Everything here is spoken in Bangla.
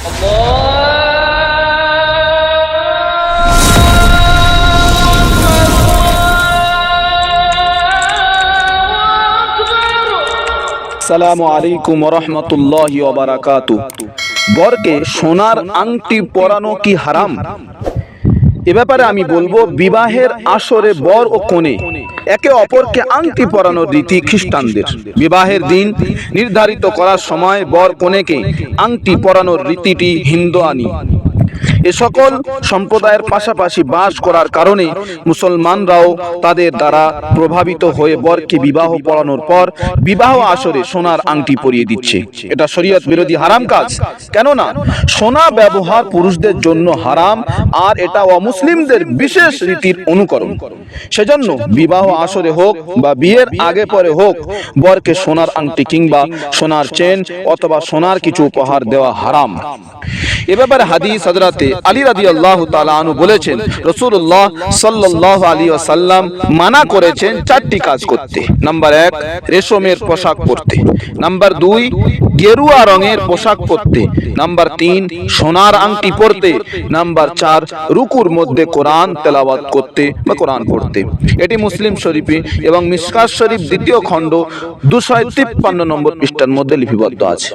আসসালামু আলাইকুম ওয়া রাহমাতুল্লাহি ওয়া বারাকাতুহু। বরকে সোনার আংটি পরানো কি হারাম? এ ব্যাপারে আমি বলবো, বিবাহের আসরে বর ও কনে একে অপরকে আংটি পরানোর রীতি খ্রিস্টানদের। বিবাহের দিন নির্ধারিত করার সময় বর কনেকে আংটি পরানোর রীতিটি হিন্দুয়ানি। এ সকল সম্প্রদায়ের পাশাপাশি বাস করার কারণে মুসলমানরাও তাদের দ্বারা প্রভাবিত হয়ে বরকে বিবাহ পড়ানোর পর বিবাহ আসরে সোনার আংটি পরিয়ে দিচ্ছে। এটা শরীয়ত বিরোধী হারাম কাজ। কেননা সোনা ব্যবহার পুরুষদের জন্য হারাম, আর এটা অমুসলিমদের বিশেষ রীতির অনুকরণ। সেজন্য বিবাহ আসরে হোক বা বিয়ের আগে পরে হোক, বরকে সোনার আংটি কিংবা সোনার চেন অথবা সোনার কিছু উপহার দেওয়া হারাম। এ ব্যাপারে হাদিস হযরতে আলী রাদিয়াল্লাহু তাআলা আনহু বলেছেন, রাসূলুল্লাহ সাল্লাল্লাহু আলাইহি ওয়াসাল্লাম মানা করেছেন চারটি কাজ করতে। নাম্বার 1, রেশমের পোশাক পরতে। নাম্বার 2, গেরুয়া রঙের পোশাক পরতে। নাম্বার 3, সোনার আংটি পরতে। নাম্বার 4, রুকুর মধ্যে কোরআন তেলাওয়াত করতে বা কোরআন পড়তে। এটি মুসলিম শরীফে এবং মিশকাত শরীফ দ্বিতীয় খণ্ড 253 নম্বর পৃষ্ঠার মধ্যে লিপিবদ্ধ আছে।